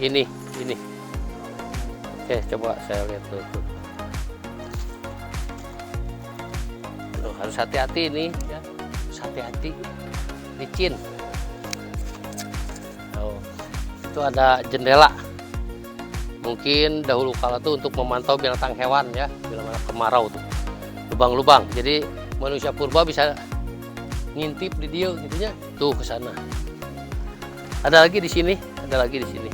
Ini. Oke, coba saya lihat tuh. Aduh, harus hati-hati ini ya. Harus hati-hati. Licin. Oh, itu ada jendela. Mungkin dahulu kala tuh untuk memantau binatang hewan ya, bila mana kemarau tuh. Lubang-lubang. Jadi manusia purba bisa ngintip di dia gitunya. Tuh ke sana. Ada lagi di sini, ada lagi di sini.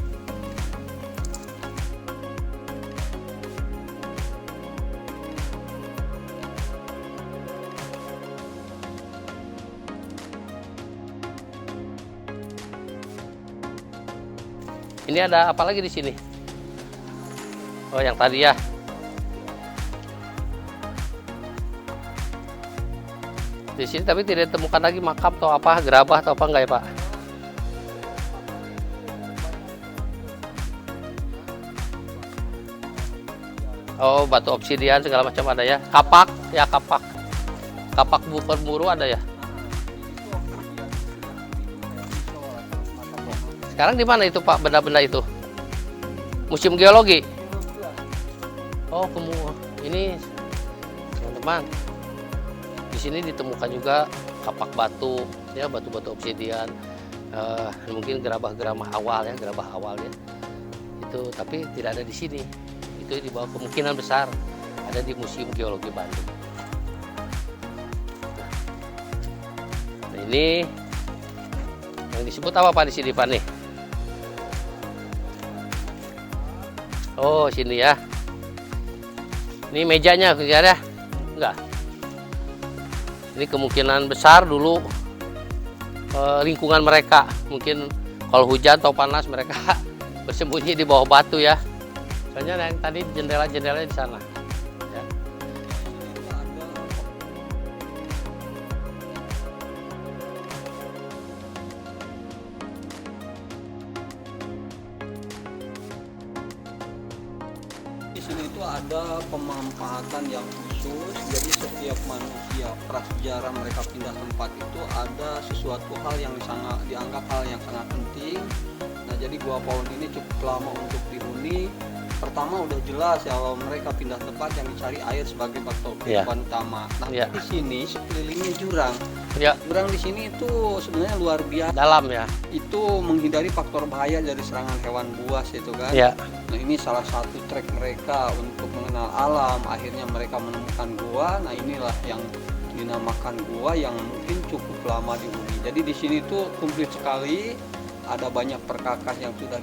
Ini ada apa lagi di sini? Oh, yang tadi ya. Di sini tapi tidak ditemukan lagi makam atau apa, gerabah atau apa enggak ya, Pak? Oh, batu obsidian segala macam ada ya. Kapak, ya kapak. Kapak bermuru ada ya. Sekarang di mana itu, Pak, benda-benda itu? Museum Geologi. Oh, ini teman-teman. Di sini ditemukan juga kapak batu, ya batu-batu obsidian. Mungkin gerabah-gerabah awal ya, Itu tapi tidak ada di sini. Itu di bawah kemungkinan besar ada di Museum Geologi Bandung. Nah, ini yang disebut apa, Pak, di sini, Pak nih? Oh, sini ya. Ini mejanya ya? Enggak. Ini kemungkinan besar dulu lingkungan mereka. Mungkin kalau hujan atau panas mereka bersembunyi di bawah batu ya. Soalnya yang tadi jendela-jendelanya di sana. Ya. Di sini itu ada pemanfaatan yang khusus, jadi setiap manusia prasejarah mereka pindah tempat itu ada sesuatu hal yang dianggap hal yang sangat penting. Nah, jadi Gua Pawon ini cukup lama untuk dihuni. Pertama udah jelas ya, kalau mereka pindah tempat yang dicari air sebagai faktor kehidupan utama. Nah, di sini sekelilingnya jurang. Ya. Jurang di sini itu sebenarnya luar biasa. Dalam ya. Itu menghindari faktor bahaya dari serangan hewan buas itu kan. Ya. Nah, ini salah satu trik mereka untuk mengenal alam. Akhirnya mereka menemukan gua. Nah, inilah yang dinamakan gua yang mungkin cukup lama dihuni. Jadi di sini tuh komplit sekali. Ada banyak perkakas yang sudah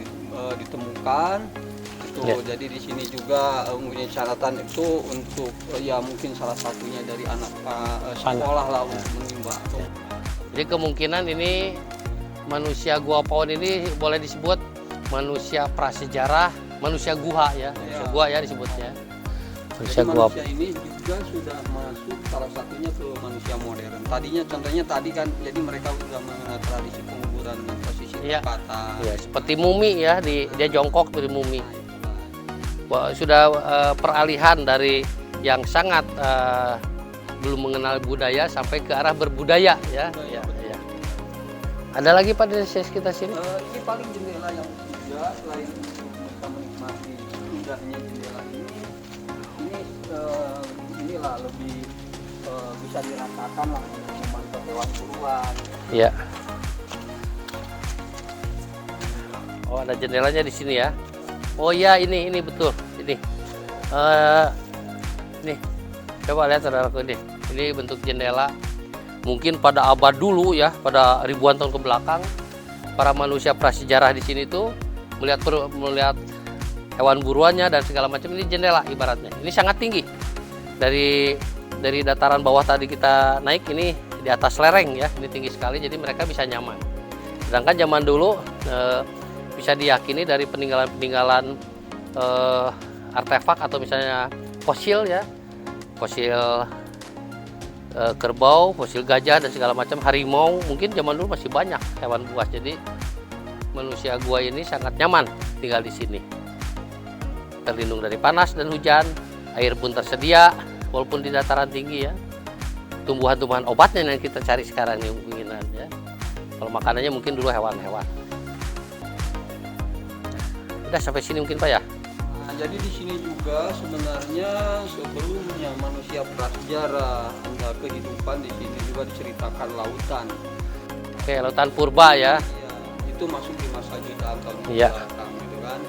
ditemukan. Jadi di sini juga mempunyai catatan itu untuk ya mungkin salah satunya dari anak sekolah lah untuk menimba. Jadi kemungkinan ini manusia Gua Pawon ini boleh disebut manusia prasejarah, manusia guha ya, manusia gua ya disebutnya. Manusia ini juga sudah masuk salah satunya ke manusia modern. Tadinya contohnya tadi kan, jadi mereka sudah mengenal tradisi penguburan dengan posisi terpatah. Ya, seperti mumi ya, dia jongkok dari mumi. Sudah peralihan dari yang sangat belum mengenal budaya sampai ke arah berbudaya ya. Ya. Ada lagi Pak di sekitar sini? Ini paling jendela yang ketiga, selain untuk kita menikmati indahnya jendela inilah lebih bisa dirasakan lah untuk memantau hewan buruan. Iya. Oh, ada jendelanya di sini ya. Oh iya, ini betul. Ini. Nih. Coba lihat saudaraku ini. Ini bentuk jendela. Mungkin pada abad dulu ya, pada ribuan tahun ke belakang, para manusia prasejarah di sini tuh melihat hewan buruannya dan segala macam. Ini jendela ibaratnya. Ini sangat tinggi. Dari dataran bawah tadi kita naik, ini di atas lereng ya. Ini tinggi sekali, jadi mereka bisa nyaman. Sedangkan zaman dulu bisa diyakini dari peninggalan artefak atau misalnya fosil ya, fosil kerbau, fosil gajah dan segala macam, harimau, mungkin zaman dulu masih banyak hewan buas. Jadi manusia gua ini sangat nyaman tinggal di sini, terlindung dari panas dan hujan, air pun tersedia walaupun di dataran tinggi ya. Tumbuhan-tumbuhan obatnya yang kita cari sekarang nih kemungkinan ya. Kalau makanannya mungkin dulu hewan-hewan. Udah sampai sini mungkin Pak ya. Nah, jadi di sini juga sebenarnya sebelumnya manusia prasejarah, ada kehidupan di sini juga diceritakan lautan. Oke, lautan purba ya. Iya, itu masuk di masa jutaan tahun Iya. belakang gitu kan.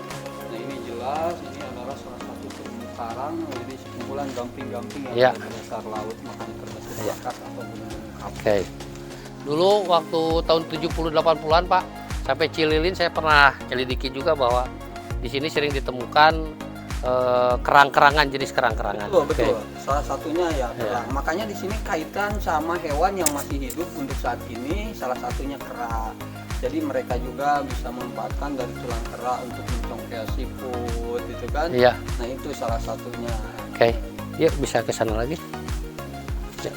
Nah ini jelas ini adalah salah satu terumbu karang, jadi sekumpulan gamping-gamping yang Iya. ada di dasar laut, makanya terbentuk Iya. plakat atau gunung api. Oke. Dulu waktu tahun 70-80-an Pak, sampai Cililin saya pernah selidiki juga bahwa di sini sering ditemukan kerang-kerangan, jenis kerang-kerangan. Betul, Oke. betul. Salah satunya ya Iya. kerang. Makanya di sini kaitan sama hewan yang masih hidup untuk saat ini, salah satunya kera. Jadi mereka juga bisa memanfaatkan dari tulang kera untuk mencongkel seafood, gitu kan? Iya. Nah itu salah satunya. Oke. Yuk bisa ke sana lagi. Ya.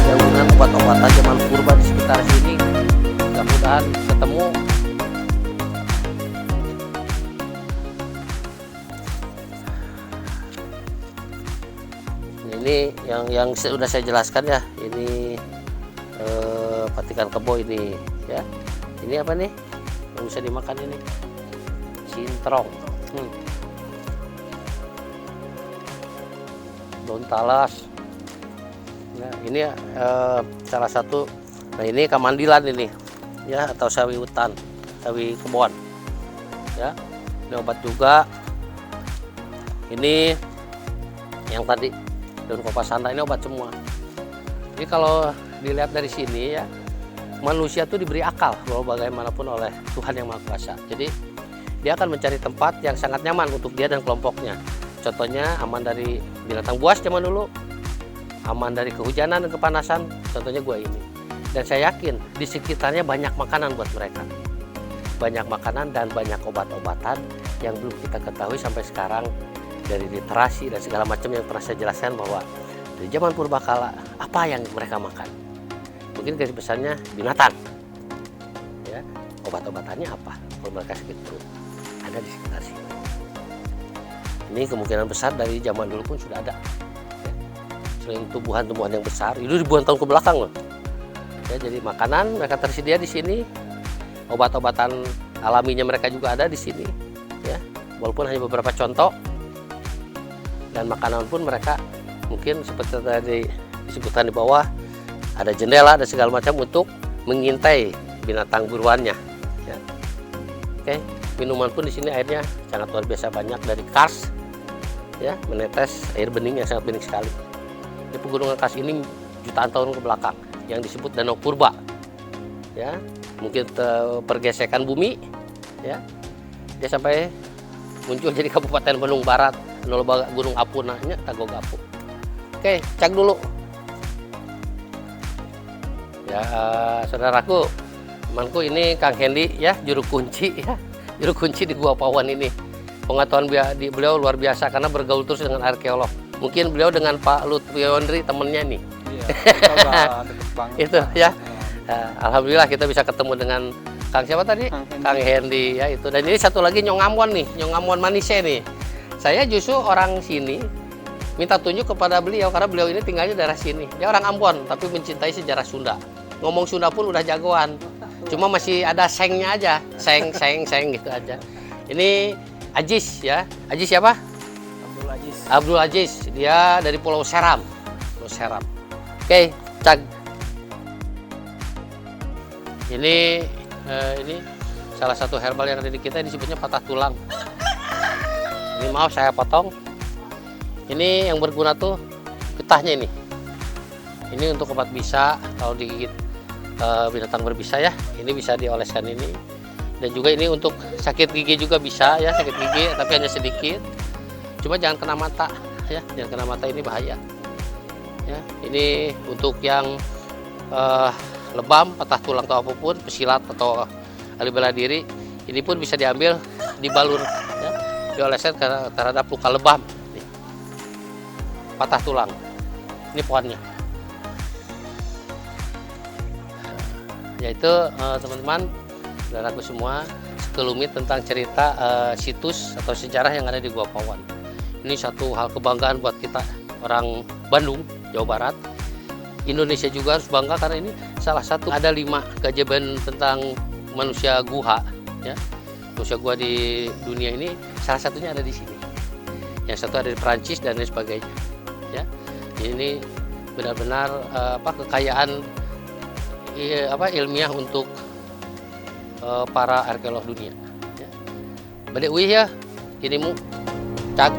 Mudah-mudahan obat-obatan zaman purba di sekitar sini, mudah-mudahan ketemu. Ini yang sudah saya jelaskan ya. Ini patikan kebo ini ya. Ini apa nih yang bisa dimakan ini? Sintrong. Daun talas. Nah, ini salah satu. Nah ini kamandilan ini ya, atau sawi hutan, sawi kebon ya. Ini obat juga. Ini yang tadi daun kopas santa, ini obat semua. Jadi kalau dilihat dari sini ya, manusia tuh diberi akal bahwa bagaimanapun oleh Tuhan yang Maha Kuasa. Jadi dia akan mencari tempat yang sangat nyaman untuk dia dan kelompoknya. Contohnya aman dari binatang buas zaman dulu, aman dari kehujanan dan kepanasan, contohnya gua ini. Dan saya yakin di sekitarnya banyak makanan buat mereka. Banyak makanan dan banyak obat-obatan yang belum kita ketahui sampai sekarang dari literasi dan segala macam yang pernah saya jelaskan bahwa dari zaman purbakala apa yang mereka makan. Mungkin garis besarnya binatang. Ya, obat-obatannya apa? Kalau mereka sakit perut ada di sekitar sini. Ini kemungkinan besar dari zaman dulu pun sudah ada. Selain tumbuhan-tumbuhan yang besar, itu ribuan tahun ke belakang loh. Ya, jadi makanan mereka tersedia di sini, obat-obatan alaminya mereka juga ada di sini. Ya, walaupun hanya beberapa contoh. Dan makanan pun mereka mungkin seperti tadi disebutkan di bawah, ada jendela dan segala macam untuk mengintai binatang buruannya. Ya. Oke, minuman pun di sini airnya sangat luar biasa banyak dari kars, ya, menetes air bening yang sangat bening sekali. Di pegunungan kars ini jutaan tahun ke belakang yang disebut Danau Purba, ya, mungkin pergesekan bumi, ya, dia sampai muncul jadi Kabupaten Bandung Barat, Nolobaga Gunung Apunanya Tagogapu. Oke, cek dulu. Ya, saudaraku, temanku ini Kang Hendy ya, juru kunci ya, juru kunci di Gua Pawan ini. Pengetahuan beliau luar biasa karena bergaul terus dengan arkeolog. Mungkin beliau dengan Pak Lutfi Yondri temennya nih. Iya, kita udah deket banget. Itu ya. Nah, alhamdulillah kita bisa ketemu dengan Kang siapa tadi? Kang Hendy ya itu. Dan ini satu lagi Nyong Amon nih, Nyong Amon Manise nih. Saya justru orang sini minta tunjuk kepada beliau karena beliau ini tinggalnya daerah sini. Dia orang Ambon tapi mencintai sejarah Sunda. Ngomong Sunda pun udah jagoan. Cuma masih ada sengnya aja, seng gitu aja. Ini Ajis ya. Ajis siapa? Abdul Aziz. Abdul Aziz. Dia dari Pulau Seram. Pulau Seram. Oke, Cag. Ini salah satu herbal yang ada di kita disebutnya patah tulang. Ini maaf saya potong. Ini yang berguna tuh getahnya ini. Ini untuk obat bisa kalau digigit binatang berbisa ya. Ini bisa dioleskan ini. Dan juga ini untuk sakit gigi juga bisa ya, sakit gigi tapi hanya sedikit. Cuma jangan kena mata ya, jangan kena mata, ini bahaya. Ya, ini untuk yang lebam, patah tulang atau apapun, pesilat atau ahli bela diri, ini pun bisa diambil, dibalur ya. dioleset terhadap luka lebam. Nih. Patah tulang. Ini pohonnya. Yaitu teman-teman, saudaraku semua, sekelumit tentang cerita situs atau sejarah yang ada di Gua Pawan. Ini satu hal kebanggaan buat kita orang Bandung, Jawa Barat. Indonesia juga harus bangga karena ini salah satu, ada 5 keajaiban tentang manusia guha, ya. Manusia guha di dunia ini salah satunya ada di sini. Yang satu ada di Perancis dan lain sebagainya, ya. Ini benar-benar kekayaan ilmiah untuk para arkeolog dunia. Ya. Balik wih ya, ini mu cak.